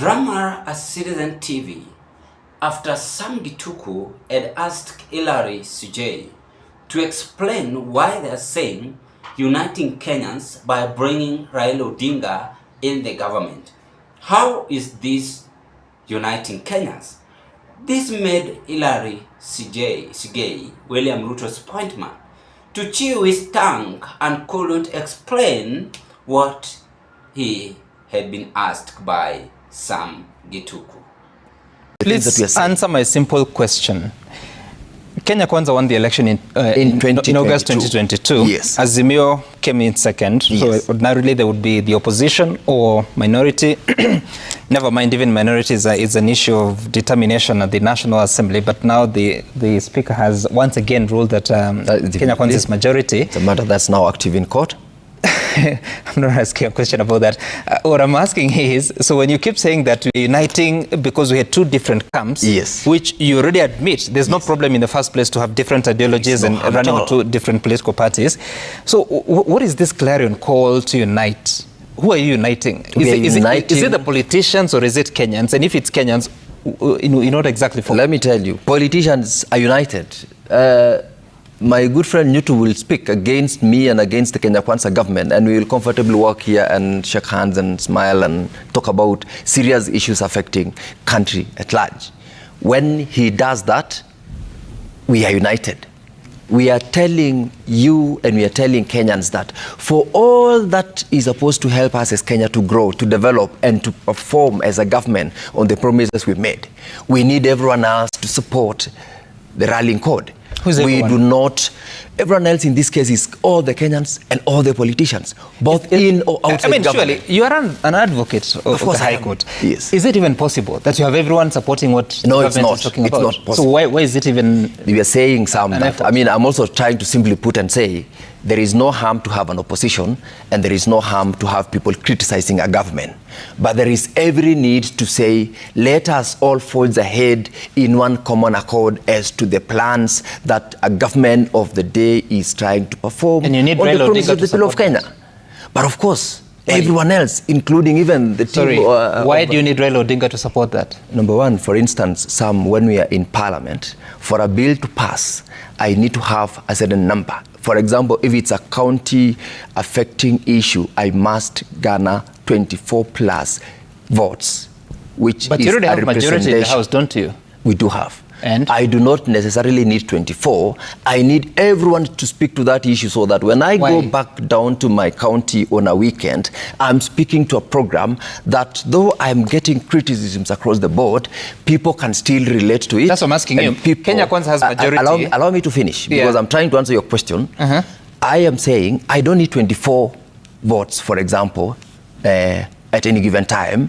Drama at Citizen TV after Sam Gituku had asked Hilary Sujay to explain why they are saying uniting Kenyans by bringing Raila Odinga in the government. How is this uniting Kenyans? This made Hilary Sujay, William Ruto's pointman, to chew his tongue and couldn't explain what he had been asked by Sam Gituku. Please answer my simple question. Kenya Kwanza won the election in August 2022. Yes. Azimio came in second. Yes. So ordinarily there would be the opposition or minority. Never mind, even minority is an issue of determination at the National Assembly. But now the Speaker has once again ruled that Kenya Kwanza is majority. It's a matter that's now active in court. I'm not asking a question about that. What I'm asking is, so when you keep saying that we're uniting because we had two different camps, yes, which you already admit, there's no problem in the first place to have different ideologies and running on two different political parties. So what is this clarion call to unite? Who are you uniting? Is it the politicians or is it Kenyans? And if it's Kenyans, you know what exactly for? Let me tell you, politicians are united. My good friend RUTO will speak against me and against the Kenya Kwanza government, and we will comfortably walk here and shake hands and smile and talk about serious issues affecting country at large. When he does that, we are united. We are telling you and we are telling Kenyans that for all that is supposed to help us as Kenya to grow, to develop, and to perform as a government on the promises we made, we need everyone else to support the rallying code. We do not. Everyone else in this case is all the Kenyans and all the politicians, both in or outside government. Surely you are an advocate of the High Court. Yes. Is it even possible that you have everyone supporting what the government is talking about? It's not possible. So why is it even? We are saying some that. I mean, I'm also trying to simply put and say there is no harm to have an opposition and there is no harm to have people criticizing a government. But there is every need to say, let us all forge ahead in one common accord as to the plans that a government of the day is trying to perform and you need on the promises of the people of Kenya. But of course, everyone else, including even the team. Why do you need Raila Odinga to support that? Number one, for instance, when we are in Parliament, for a bill to pass, I need to have a certain number. For example, if it's a county affecting issue, I must garner 24 plus votes, which but is you already a have majority in the House, don't you? We do have. And? I do not necessarily need 24. I need everyone to speak to that issue so that when I go back down to my county on a weekend, I'm speaking to a program that though I'm getting criticisms across the board, people can still relate to it. That's what I'm asking you. Kenya Kwanza has majority. Allow me to finish because I'm trying to answer your question. I am saying I don't need 24 votes, for example, at any given time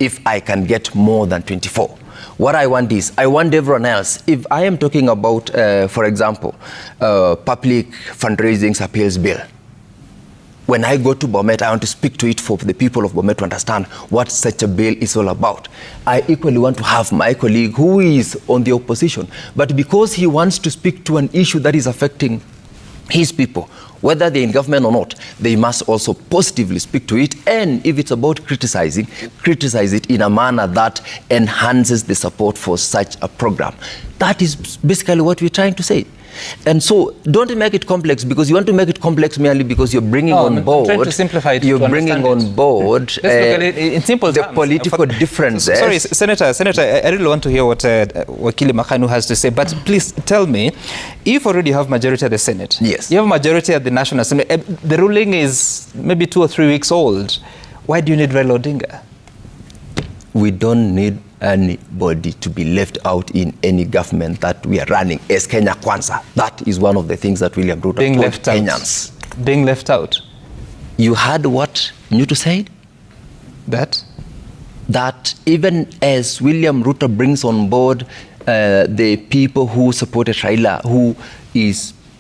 if I can get more than 24. What I want is, I want everyone else. If I am talking about, for example, public fundraising appeals bill, when I go to Bomet, I want to speak to it for the people of Bomet to understand what such a bill is all about. I equally want to have my colleague who is on the opposition, but because he wants to speak to an issue that is affecting his people, whether they're in government or not, they must also positively speak to it. And if it's about criticizing, criticize it in a manner that enhances the support for such a program. That is basically what we're trying to say. And so don't make it complex because you want to make it complex merely because you're bringing on board. I'm trying to simplify it. You're bringing on board in simple the political differences. Sorry, Senator, I really want to hear what Wakili Makanu has to say. But please tell me, if already you have majority at the Senate, yes, you have majority at the National Assembly, the ruling is maybe 2 or 3 weeks old. Why do you need Raila Odinga? We don't need anybody to be left out in any government that we are running as Kenya Kwanza. That is one of the things that William Ruto told Kenyans. Being left out. You heard what RUTO said? That even as William Ruto brings on board the people who supported Raila,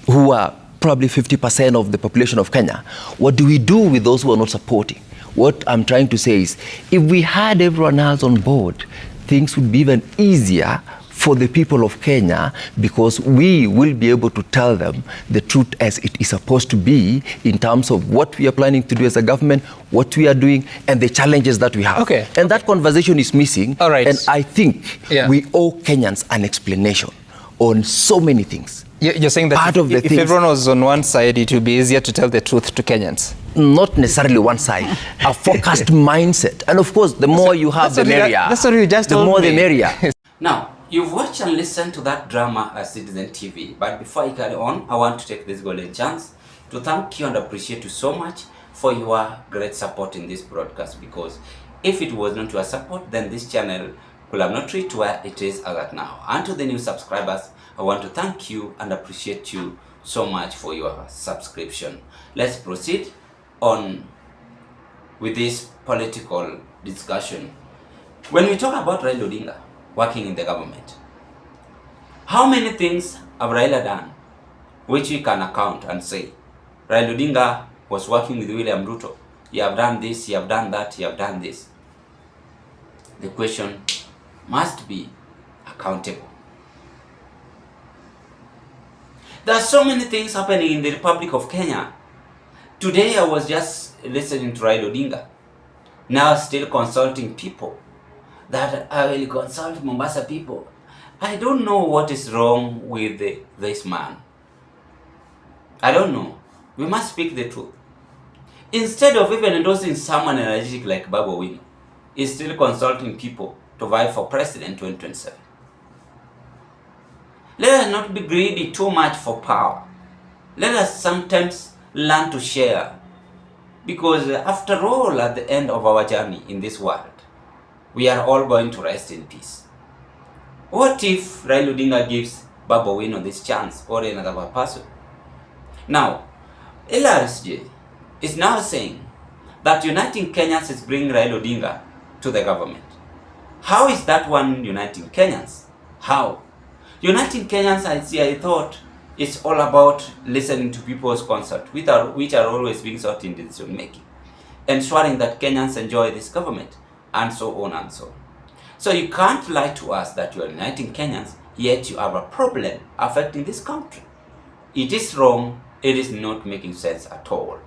who are probably 50% of the population of Kenya, what do we do with those who are not supporting? What I'm trying to say is, if we had everyone else on board, things would be even easier for the people of Kenya, because we will be able to tell them the truth as it is supposed to be in terms of what we are planning to do as a government, what we are doing, and the challenges that we have. Okay. And that conversation is missing. All right. And I think we owe Kenyans an explanation on so many things. You're saying that Part of the if things, everyone was on one side, it would be easier to tell the truth to Kenyans? Not necessarily one side, a focused mindset. And of course, the more you have, the merrier. That's what you just the told more me. the merrier. Now, you've watched and listened to that drama at Citizen TV, but before I carry on, I want to take this golden chance to thank you and appreciate you so much for your great support in this broadcast, because if it was not your support, then this channel could have not reached where it is at now. And to the new subscribers, I want to thank you and appreciate you so much for your subscription. Let's proceed on with this political discussion. When we talk about Raila Odinga working in the government, how many things have Raila done which we can account and say Raila Odinga was working with William RUTO? You have done this, you have done that, you have done this. The question must be accountable. There are so many things happening in the Republic of Kenya. Today I was just listening to Raila Odinga, now still consulting people, that I will consult Mombasa people. I don't know what is wrong with this man. I don't know. We must speak the truth. Instead of even endorsing someone energetic like Babu Owino, he's still consulting people to vie for president 2027. Let us not be greedy too much for power. Let us sometimes learn to share. Because after all, at the end of our journey in this world, we are all going to rest in peace. What if Raila Odinga gives Babu Owino this chance, or another person? Now, LRSJ is now saying that uniting Kenyans is bringing Raila Odinga to the government. How is that one uniting Kenyans? How? Uniting Kenyans, I thought, is all about listening to people's concerns, which are always being sought in decision making, ensuring that Kenyans enjoy this government, and so on and so on. So you can't lie to us that you are uniting Kenyans, yet you have a problem affecting this country. It is wrong. It is not making sense at all.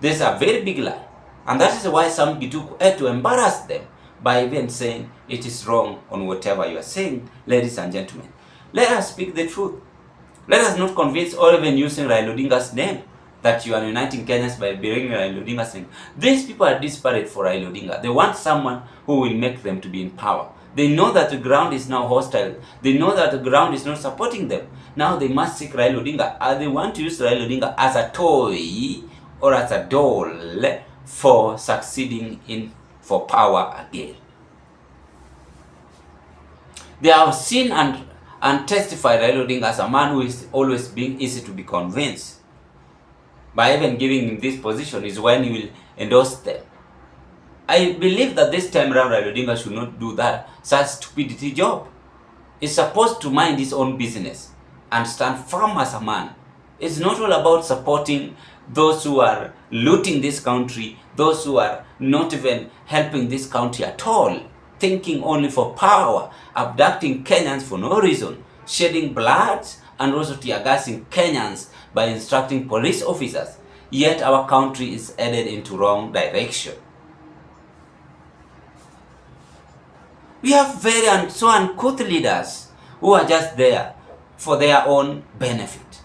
This is a very big lie, and that is why some Gituku had to embarrass them by even saying it is wrong on whatever you are saying. Ladies and gentlemen, let us speak the truth. Let us not convince or even using Raila Odinga's name that you are uniting Kenyans by bringing Raila Odinga's name. These people are desperate for Raila Odinga. They want someone who will make them to be in power. They know that the ground is now hostile. They know that the ground is not supporting them. Now they must seek Raila Odinga. They want to use Raila Odinga as a toy or as a doll for succeeding for power again. They have seen and testified Raila Odinga as a man who is always being easy to be convinced. By even giving him this position is when he will endorse them. I believe that this time around Raila Odinga should not do that such stupidity job. He's supposed to mind his own business and stand firm as a man. It's not all about supporting those who are looting this country, those who are not even helping this country at all, thinking only for power, abducting Kenyans for no reason, shedding blood, and also tear gassing Kenyans by instructing police officers. Yet our country is headed into wrong direction. We have very uncouth leaders who are just there for their own benefit.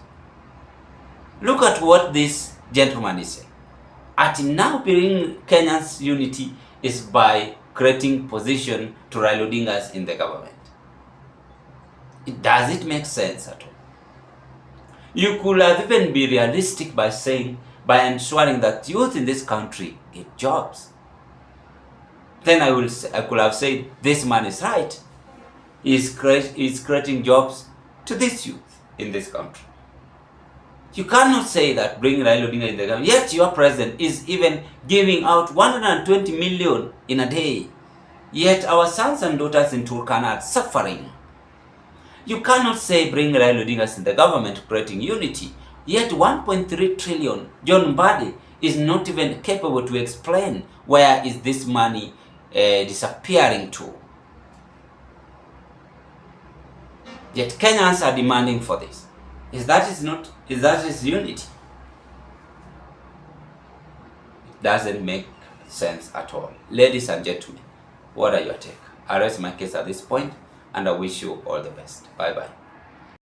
Look at what this gentleman is saying. At now bringing Kenyans unity is by creating position to Raila Odinga in the government. Does it make sense at all? You could have even be realistic by ensuring that youth in this country get jobs. Then I could have said, this man is right. He's creating jobs to this youth in this country. You cannot say that bringing Raila Odinga in the government, yet your president is even giving out 120 million in a day. Yet our sons and daughters in Turkana are suffering. You cannot say bring Raila Odinga in the government creating unity, yet 1.3 trillion, John Mbadi is not even capable to explain where is this money disappearing to. Yet Kenyans are demanding for this. Is that unity? It doesn't make sense at all. Ladies and gentlemen, what are your take? I rest my case at this point, and I wish you all the best. Bye-bye.